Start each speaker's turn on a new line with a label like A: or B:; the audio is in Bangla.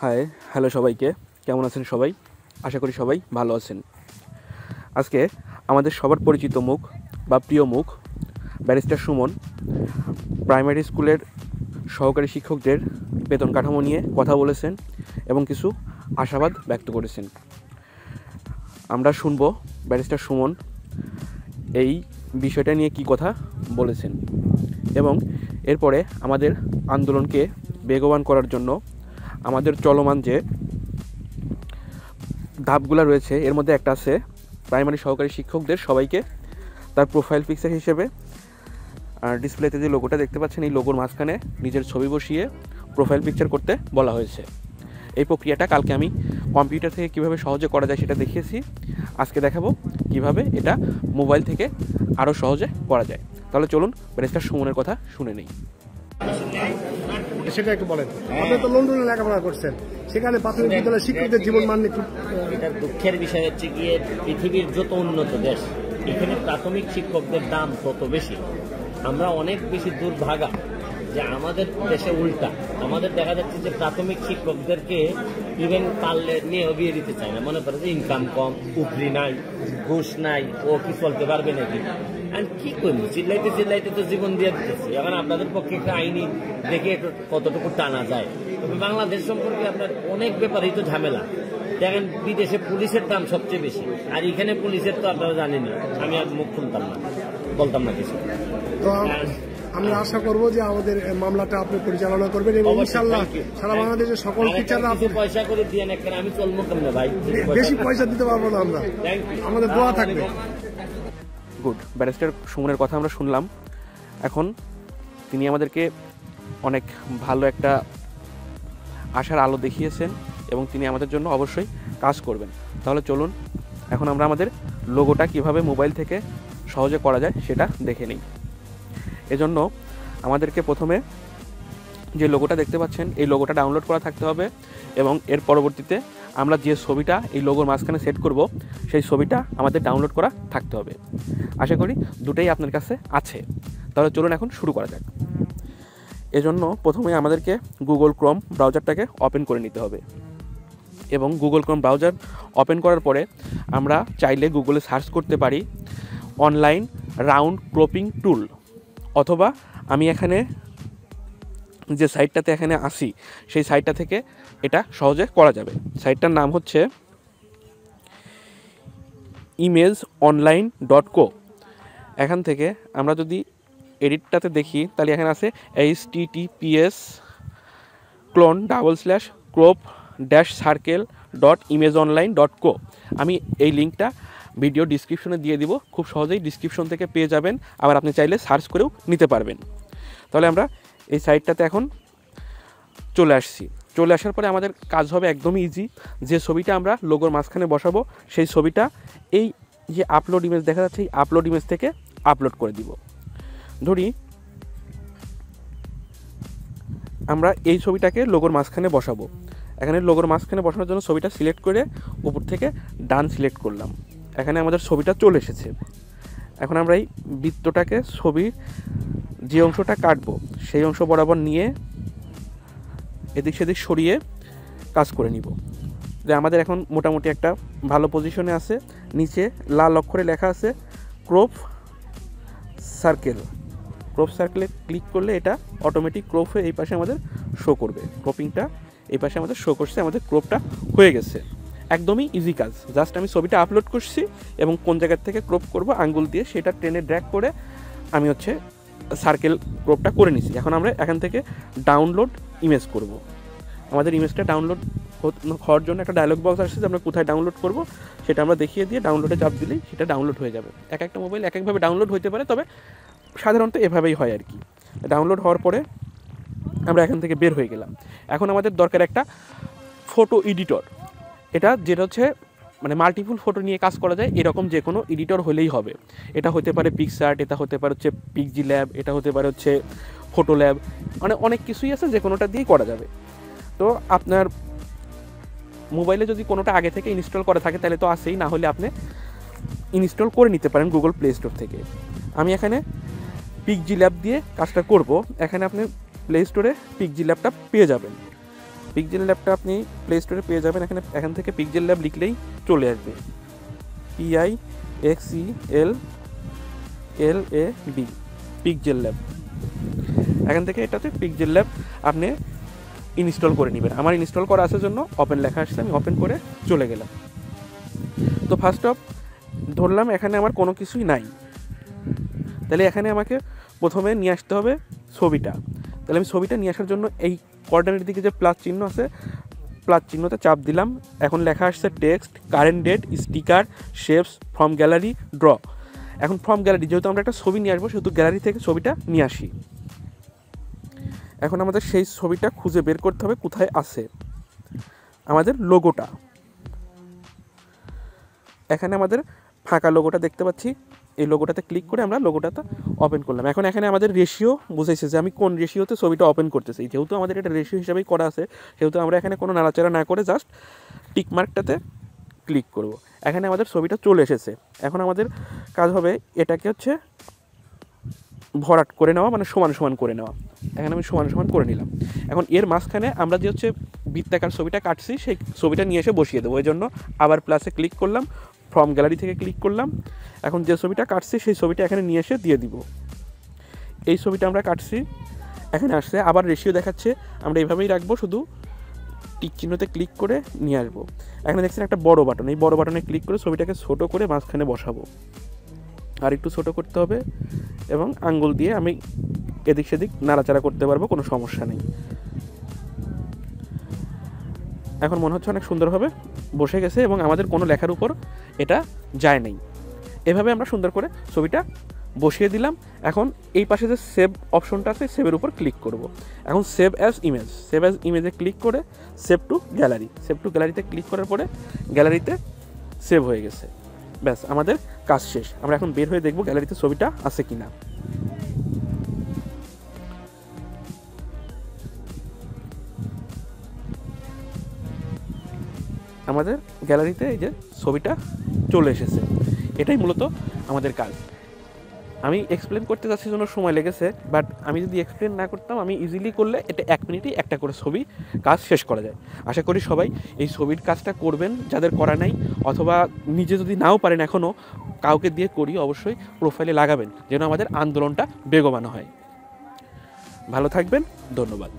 A: হাই হ্যালো সবাইকে, কেমন আছেন সবাই? আশা করি সবাই ভালো আছেন। আজকে আমাদের সবার পরিচিত মুখ বা প্রিয় মুখ ব্যারিস্টার সুমন প্রাইমারি স্কুলের সহকারী শিক্ষকদের বেতন কাঠামো নিয়ে কথা বলেছেন এবং কিছু আশাবাদ ব্যক্ত করেছেন। আমরা শুনব ব্যারিস্টার সুমন এই বিষয়টা নিয়ে কি কথা বলেছেন এবং এরপরে আমাদের আন্দোলনকে বেগবান করার জন্য আমাদের চলমান যে ধাপগুলো রয়েছে এর মধ্যে একটা আছে প্রাইমারি সহকারী শিক্ষকদের সবাইকে তার প্রোফাইল পিকচার হিসেবে ডিসপ্লেতে যে লোগোটা দেখতে পাচ্ছেন এই লোগোর মাঝখানে নিজের ছবি বসিয়ে প্রোফাইল পিকচার করতে বলা হয়েছে। এই প্রক্রিয়াটা কালকে আমি কম্পিউটার থেকে কিভাবে সহজে করা যায় সেটা দেখিয়েছি। আজকে দেখাবো কিভাবে এটা মোবাইল থেকে আরও সহজে করা যায়। তাহলে চলুন ব্যারিস্টার সুমনের কথা শুনে নেই।
B: সেটা একটু বলেন। আপনি তো লন্ডনে লেখাপড়া করছেন, সেখানে প্রাথমিক বিদ্যালয়ের শিক্ষকদের জীবন মান নিয়ে
C: এটা দুঃখের বিষয় হচ্ছে গিয়ে পৃথিবীর যত উন্নত দেশ এখানে প্রাথমিক শিক্ষকদের দাম তত বেশি। আমরা অনেক বেশি দুর্ভাগা যে আমাদের দেশে উল্টা। আমাদের দেখা যাচ্ছে যে প্রাথমিক শিক্ষকদেরকে ইভেন পারলে নিয়েও বিয়ে দিতে চায় না, মনে করে যে ইনকাম কম, উপরি নাই, ঘুষ নাই, ও কি চলতে পারবে নাকি। আর কি করবো, চিল্লাইতে তো জীবন দিয়ে দিতেছি। এখন আপনাদের পক্ষে একটা আইনি দেখে কতটুকু টানা যায়। তবে বাংলাদেশ সম্পর্কে আপনার অনেক ব্যাপারেই তো ঝামেলা। দেখেন বিদেশে পুলিশের দাম সবচেয়ে বেশি, আর এখানে পুলিশের তো আপনারা জানেনই। আমি আর মুখ খুলতাম না, বলতাম না কিছু।
B: তো আমরা আশা করবো যে আমাদের মামলাটা আপনি পরিচালনা করবেন এবং ইনশাআল্লাহ সারা বাংলাদেশের সকল টিচাররা আপনি
C: পয়সা করে দিয়ে নেন। আমি চলবো কেমনে ভাই,
B: বেশি পয়সা দিতে পারবো না আমরা, আমাদের দোয়া থাকবে।
A: গুড, ব্যারিস্টার সুমনের কথা আমরা শুনলাম। এখন তিনি আমাদেরকে অনেক ভালো একটা আশার আলো দেখিয়েছেন এবং তিনি আমাদের জন্য অবশ্যই কাজ করবেন। তাহলে চলুন এখন আমরা আমাদের লোগোটা কিভাবে মোবাইল থেকে সহজে করা যায় সেটা দেখে নিই। এজন্য আমাদেরকে প্রথমে যে লোগোটা দেখতে পাচ্ছেন এই লোগোটা ডাউনলোড করা থাকতে হবে এবং এর পরবর্তীতে আমরা যে ছবিটা এই লোগোর মাঝখানে সেট করব সেই ছবিটা আমাদের ডাউনলোড করা থাকতে হবে। আশা করি দুটোই আপনার কাছে আছে। তাহলে চলুন এখন শুরু করা যাক। এজন্য প্রথমে আমাদেরকে গুগল ক্রোম ব্রাউজারটাকে ওপেন করে নিতে হবে এবং গুগল ক্রোম ব্রাউজার ওপেন করার পরে আমরা চাইলে গুগলে সার্চ করতে পারি অনলাইন রাউন্ড ক্রপিং টুল, অথবা আমি এখানে যে সাইটটাতে এখানে আসি সেই সাইটটা থেকে এটা সহজে করা যাবে। সাইটটার নাম হচ্ছে imageonline.co। এখান থেকে আমরা যদি এডিটটাতে দেখি তাহলে এখানে আছে https://crop-circle.imageonline.co। আমি এই লিঙ্কটা ভিডিও ডিসক্রিপশনে দিয়ে দিব, খুব সহজেই ডিসক্রিপশন থেকে পেয়ে যাবেন, আবার আপনি চাইলে সার্চ করেও নিতে পারবেন। তাহলে আমরা এই সাইটটাতে এখন চলে আসার পরে আমাদের কাজ হবে একদমই ইজি। যে ছবিটা আমরা লোগোর মাঝখানে বসাবো সেই ছবিটা এই যে আপলোড ইমেজ দেখা যাচ্ছে এই আপলোড ইমেজ থেকে আপলোড করে দিব। ধরি আমরা এই ছবিটাকে লোগোর মাঝখানে বসাবো। এখানে লোগোর মাঝখানে বসানোর জন্য ছবিটা সিলেক্ট করে উপর থেকে ডান সিলেক্ট করলাম। এখানে আমাদের ছবিটা চলে এসেছে। এখন আমরা এই বৃত্তটাকে ছবির যে অংশটা কাটবো সেই অংশ বরাবর নিয়ে এদিক সেদিক সরিয়ে কাজ করে নিব। যে আমাদের এখন মোটামুটি একটা ভালো পজিশনে আছে। নিচে লাল অক্ষরে লেখা আছে ক্রপ সার্কেলে ক্লিক করলে এটা অটোমেটিক ক্রপ হয়ে এই পাশে আমাদের শো করবে। ক্রপিংটা এই পাশে আমাদের শো করছে, আমাদের ক্রপটা হয়ে গেছে। একদমই ইজি কাজ। জাস্ট আমি ছবিটা আপলোড করছি এবং কোন জায়গার থেকে ক্রপ করব আঙ্গুল দিয়ে সেটা টেনে ড্র্যাগ করে আমি সার্কেল ক্রপটা করে নিছি। এখন আমরা এখান থেকে ডাউনলোড ইমেজ করব। আমাদের ইমেজটা ডাউনলোড হওয়ার জন্য একটা ডায়লগ বক্স আসছে যে আমরা কোথায় ডাউনলোড করব সেটা আমরা দেখিয়ে দিয়ে ডাউনলোডে চাপ দিলেই সেটা ডাউনলোড হয়ে যাবে। এক একটা মোবাইল এক একভাবে ডাউনলোড হতে পারে, তবে সাধারণত এভাবেই হয় আর কি। ডাউনলোড হওয়ার পরে আমরা এখান থেকে বের হয়ে গেলাম। এখন আমাদের দরকার একটা ফটো এডিটর। যেটা হচ্ছে মানে মাল্টিপুল ফটো নিয়ে কাজ করা যায় এরকম যে কোনো এডিটর হলেই হবে। এটা হতে পারে পিকচার্ট, এটা হতে পারে পিকজি ল্যাব, এটা হতে পারে ফটো ল্যাব, মানে অনেক কিছুই আছে, যে কোনোটা দিয়েই করা যাবে। তো আপনার মোবাইলে যদি কোনোটা আগে থেকে ইনস্টল করা থাকে তাহলে তো আছেই, না হলে আপনি ইনস্টল করে নিতে পারেন গুগল প্লে স্টোর থেকে। আমি এখানে পিকজি ল্যাব দিয়ে কাজটা করব। এখানে আপনি প্লে স্টোরে পিকজি ল্যাবটা পেয়ে যাবেন। পিক্সেল ল্যাবটা আপনি প্লে স্টোরে পেয়ে যাবেন। এখান থেকে পিক্সেল ল্যাব লিখলেই চলে আসবে, PIXELLAB, পিক্সেল ল্যাব। এখান থেকে এটাতে পিক্সেল ল্যাব আপনি ইনস্টল করে নেবেন। আমার ইনস্টল করা আসার জন্য ওপেন লেখা আসছে, আমি ওপেন করে চলে গেলাম। তো ফার্স্ট অফ ধরলাম এখানে আমার কোনো কিছুই নাই, তাহলে এখানে আমাকে প্রথমে নিয়ে আসতে হবে ছবিটা। তাহলে আমি ছবিটা নিয়ে আসার জন্য এই কর্নারের দিকে যে প্লাস চিহ্ন আছে, প্লাস চিহ্নতে চাপ দিলাম। এখন লেখা আসছে text, current date, sticker, shapes, from gallery, draw. এখন ফ্রম গ্যালারি, যেহেতু আমরা একটা ছবি নিয়ে আসবো সেহেতু গ্যালারি থেকে ছবিটা নিয়ে আসি। এখন আমাদের সেই ছবিটা খুঁজে বের করতে হবে কোথায় আছে। আমাদের লোগোটা, এখানে আমাদের ফাঁকা লোগোটা দেখতে পাচ্ছি, এই লোগোটাতে ক্লিক করে আমরা লোগোটাতে ওপেন করলাম। এখন এখানে আমাদের রেশিও বুঝাইছে যে আমি কোন রেশিওতে ছবিটা ওপেন করতেছি। যেহেতু আমাদের এটা রেশিও হিসাবেই করা আছে সেহেতু আমরা এখানে কোনো নাড়াচাড়া না করে জাস্ট টিক মার্কটাতে ক্লিক করব। এখানে আমাদের ছবিটা চলে এসেছে। এখন আমাদের কাজ হবে এটাকে হচ্ছে ভরাট করে নেওয়া, মানে সমান সমান করে নেওয়া। এখানে আমি সমান সমান করে নিলাম। এখন এর মাঝখানে আমরা যে হচ্ছে বৃত্তাকার ছবিটা কাটছি সেই ছবিটা নিয়ে এসে বসিয়ে দেবো। ওই জন্য আবার প্লাসে ক্লিক করলাম, ফ্রম গ্যালারি থেকে ক্লিক করলাম। এখন যে ছবিটা কাটছি সেই ছবিটা এখানে নিয়ে এসে দিয়ে দিব। এই ছবিটা আমরা কাটছি, এখানে আসছে আবার রেশিও দেখাচ্ছে, আমরা এইভাবেই রাখবো, শুধু টিক চিহ্নতে ক্লিক করে নিয়ে আসবো। এখানে দেখছেন একটা বড় বাটন, এই বড় বাটনে ক্লিক করে ছবিটাকে ছোটো করে মাঝখানে বসাবো। আর একটু ছোটো করতে হবে এবং আঙ্গুল দিয়ে আমি এদিক সেদিক নাড়াচাড়া করতে পারবো, কোনো সমস্যা নেই। এখন মনে হচ্ছে অনেক সুন্দরভাবে বসে গেছে এবং আমাদের কোনো লেখার উপর এটা যায় নাই। এভাবে আমরা সুন্দর করে ছবিটা বসিয়ে দিলাম। এখন এই পাশে যে সেভ অপশনটা আছে সেভের উপর ক্লিক করব। এখন সেভ অ্যাজ ইমেজে ক্লিক করে সেভ টু গ্যালারিতে ক্লিক করার পরে গ্যালারিতে সেভ হয়ে গেছে। ব্যাস, আমাদের কাজ শেষ। আমরা এখন বের হয়ে দেখব গ্যালারিতে ছবিটা আছে কিনা। আমাদের গ্যালারিতে এই যে ছবিটা চলে এসেছে। এটাই মূলত আমাদের কাজ। আমি এক্সপ্লেন করতে যাচ্ছি জন্য সময় লেগেছে, বাট আমি যদি এক্সপ্লেন না করতাম, আমি ইজিলি করলে এটা 1 মিনিটেই একটা করে ছবি কাজ শেষ করা যায়। আশা করি সবাই এই ছবির কাজটা করবেন, যাদের করা নাই, অথবা নিজে যদি নাও পারেন এখনও কাউকে দিয়ে করি অবশ্যই প্রোফাইলে লাগাবেন, যেন আমাদের আন্দোলনটা বেগবান হয়। ভালো থাকবেন, ধন্যবাদ।